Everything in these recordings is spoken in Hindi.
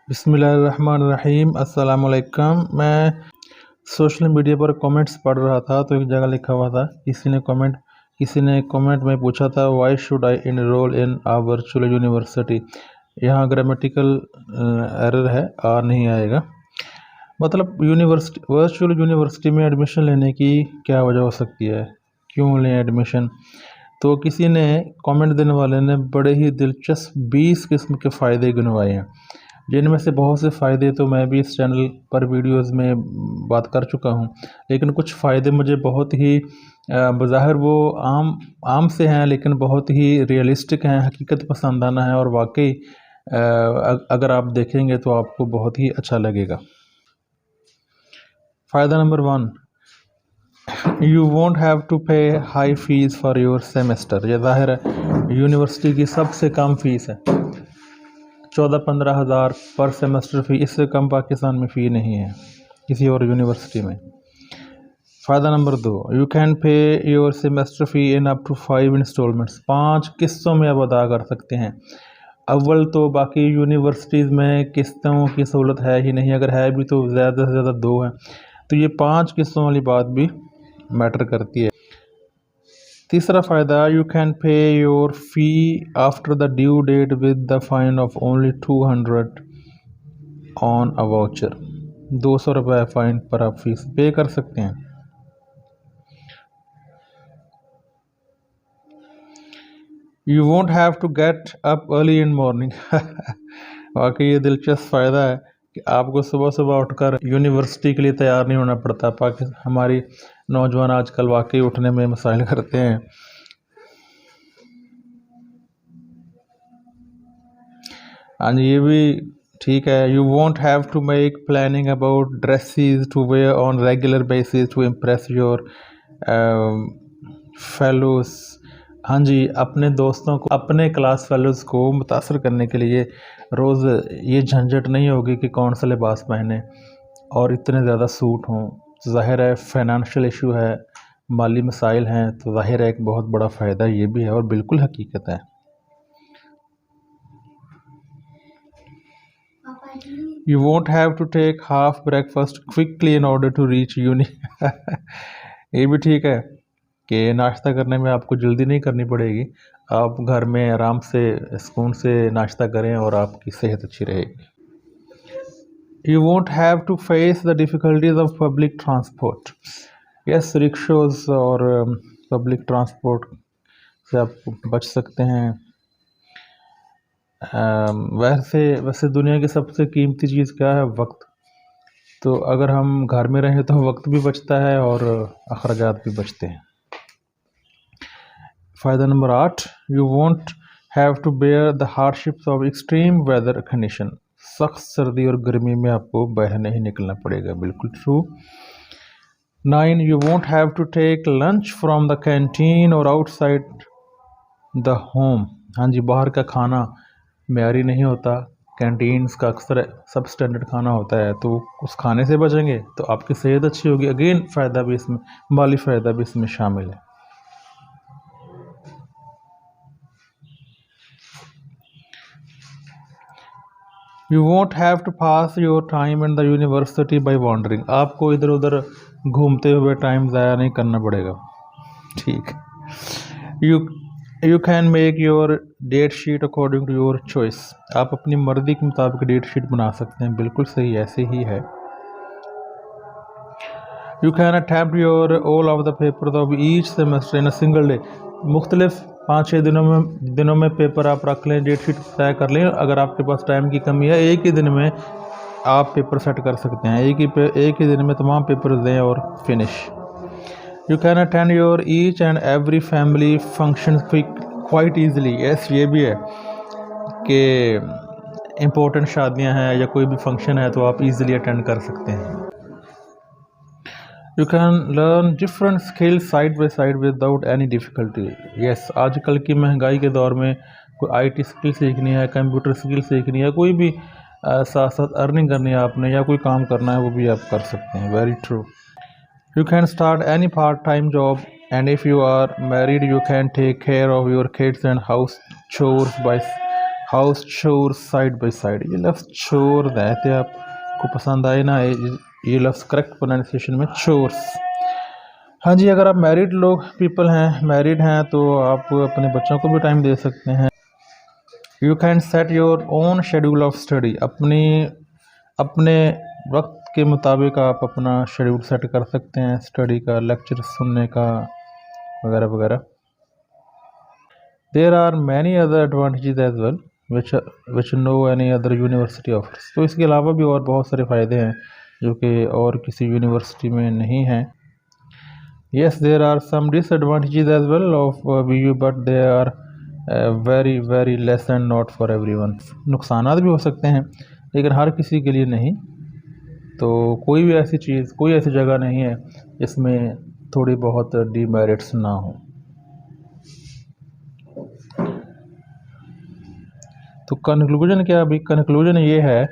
बिस्मिल्लाहिर्रहमानिर्रहीम अस्सलामुअलैकुम। मैं सोशल मीडिया पर कमेंट्स पढ़ रहा था तो एक जगह लिखा हुआ था, किसी ने कमेंट में पूछा था, why should I enroll in a virtual university. यहाँ ग्रामेटिकल एरर है, आ नहीं आएगा। मतलब वर्चुअल यूनिवर्सिटी में एडमिशन लेने की क्या वजह हो सकती है, क्यों लें एडमिशन। तो किसी ने कमेंट देने वाले ने बड़े ही दिलचस्प 20 किस्म के फ़ायदे गिनवाए हैं, जिनमें से बहुत से फ़ायदे तो मैं भी इस चैनल पर वीडियोस में बात कर चुका हूं, लेकिन कुछ फ़ायदे मुझे बहुत ही बज़ाहिर वो आम से हैं, लेकिन बहुत ही रियलिस्टिक हैं, हकीकत पसंदाना है और वाकई अगर आप देखेंगे तो आपको बहुत ही अच्छा लगेगा। फ़ायदा number 1, you won't have to pay high fees for your semester. यह ज़ाहिर है यूनिवर्सिटी की सबसे कम फ़ीस है, 14-15 हज़ार पर सेमेस्टर फ़ी। इससे कम पाकिस्तान में फ़ी नहीं है किसी और यूनिवर्सिटी में। फ़ायदा number 2, you can pay your semester fee in up to 5 installments. 5 किस्तों में आप अदा कर सकते हैं। अव्वल तो बाकी यूनिवर्सिटीज़ में किस्तों की सहूलत है ही नहीं, अगर है भी तो ज़्यादा से ज़्यादा 2 है, तो ये 5 किस्तों वाली बात भी मैटर करती है। तीसरा फ़ायदा, you can pay your fee after the due date with the fine of only 200 on a voucher. 200 रुपये फ़ाइन पर आप फीस पे कर सकते हैं। You won't have to get up early in morning. वाकई ये दिलचस्प फ़ायदा है कि आपको सुबह सुबह उठकर यूनिवर्सिटी के लिए तैयार नहीं होना पड़ता। हमारी नौजवान आजकल वाकई उठने में मसाइल करते हैं। हाँ जी, ये भी ठीक है। You won't have to make planning about dresses to wear on regular basis to impress your fellows. हाँ जी, अपने दोस्तों को, अपने क्लास फेलोज़ को मुतासर करने के लिए रोज़ ये झंझट नहीं होगी कि कौन सा लिबास पहने और इतने ज़्यादा सूट हों। तो ज़ाहिर है फाइनेंशियल इशू है, माली मसाइल हैं, तो ज़ाहिर है एक बहुत बड़ा फ़ायदा ये भी है और बिल्कुल हकीकत है। You won't have to take half breakfast quickly in order to reach uni। ये भी ठीक है कि नाश्ता करने में आपको जल्दी नहीं करनी पड़ेगी, आप घर में आराम से सुकून से नाश्ता करें और आपकी सेहत अच्छी रहेगी। You won't have to face the difficulties of public transport। Yes, rickshaws और पब्लिक ट्रांसपोर्ट से आप बच सकते हैं। वैसे दुनिया की सबसे कीमती चीज़ क्या है? वक्त। तो अगर हम घर में रहें तो वक्त भी बचता है और अखराजात भी बचते हैं। फ़ायदा number 8, you won't have to bear the hardships of extreme weather condition. सख्त सर्दी और गर्मी में आपको बाहर नहीं निकलना पड़ेगा, बिल्कुल true. 9, you won't have to take lunch from the canteen और आउटसाइड द होम। हाँ जी, बाहर का खाना मेयारी नहीं होता, कैंटीन्स का अक्सर सब स्टैंडर्ड खाना होता है, तो उस खाने से बचेंगे तो आपकी सेहत अच्छी होगी। अगेन फ़ायदा भी इसमें, माली फ़ायदा भी इसमें शामिल है। You won't have to pass your time in the university by wandering. आपको इधर उधर घूमते हुए टाइम ज़ाया नहीं करना पड़ेगा। ठीक। You can make your date sheet according to your choice. आप अपनी मर्ज़ी के मुताबिक डेट शीट बना सकते हैं, बिल्कुल सही, ऐसे ही है। You can attempt your all of the paper of each semester in a single day. मुख्तलिफ 5-6 दिनों में पेपर आप रख लें, डेट शीट तय कर लें। अगर आपके पास टाइम की कमी है, एक ही दिन में आप पेपर सेट कर सकते हैं, एक ही दिन में तमाम पेपर दें और finish. You can attend your each and every family function quite easily. Yes, ये भी है कि इम्पोर्टेंट शादियां हैं या कोई भी फंक्शन है तो आप इजीली अटेंड कर सकते हैं। You can learn different skills side by side without any difficulty. Yes, आजकल की महंगाई के दौर में कोई IT स्किल सीखनी है, कंप्यूटर स्किल सीखनी है, कोई भी साथ साथ अर्निंग करनी है आपने या कोई काम करना है, वो भी आप कर सकते हैं। Very true. You can start any part-time job, and if you are married, you can take care of your kids and house chores by house चोर साइड बाय साइड, ये लफ्ज़ चोर रहते आपको पसंद आए ना, ये लफ्ज़ करेक्ट प्रोनाउंसिएशन में चोर्स। हाँ जी, अगर आप मैरिड लोग पीपल हैं, मैरिड हैं, तो आप अपने बच्चों को भी टाइम दे सकते हैं। You can set your own schedule of study, अपने वक्त के मुताबिक आप अपना शेड्यूल सेट कर सकते हैं स्टडी का, लेक्चर सुनने का वगैरह वगैरह। There are many other advantages as well which no any other university offers, तो इसके अलावा भी और बहुत सारे फ़ायदे हैं जो कि और किसी यूनिवर्सिटी में नहीं हैं। Yes, there are some disadvantages as well of VU, but they are very less and not for everyone. नुकसानात भी हो सकते हैं लेकिन हर किसी के लिए नहीं। तो कोई भी ऐसी चीज़, कोई ऐसी जगह नहीं है जिसमें थोड़ी बहुत डीमेरिट्स ना हो। तो कंक्लूजन क्या, अभी कंक्लूजन ये है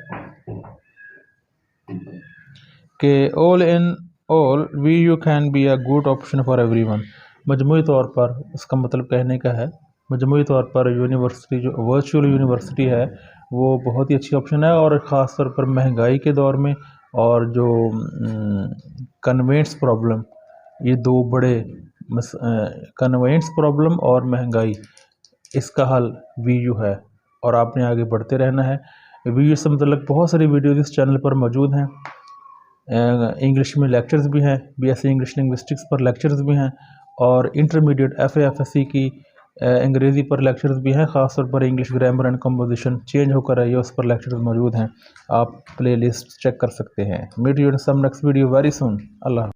कि all in all VU can be a good option for everyone. मजमूई तौर पर इसका मतलब कहने का है, मजमूई तौर पर यूनिवर्सिटी जो वर्चुअल यूनिवर्सिटी है वो बहुत ही अच्छी ऑप्शन है, और ख़ास तौर पर महंगाई के दौर में, और जो कन्वेंट्स प्रॉब्लम, ये दो बड़े कन्वेंट्स प्रॉब्लम और महंगाई, इसका हल VU है और आपने आगे बढ़ते रहना है। VU से मतलब बहुत सारी वीडियोज़ इस चैनल पर मौजूद हैं। इंग्लिश में लेक्चर्स भी हैं, BSc इंग्लिश लिंग्विस्टिक्स पर लेक्चर्स भी हैं, और इंटरमीडिएट FA FSC की अंग्रेज़ी पर लेक्चर्स भी हैं, ख़ासतौर पर English grammar and composition change होकर आई है, उस पर लेक्चर्स मौजूद हैं। आप प्लेलिस्ट चेक कर सकते हैं। Meet you in some next video very soon. Allah.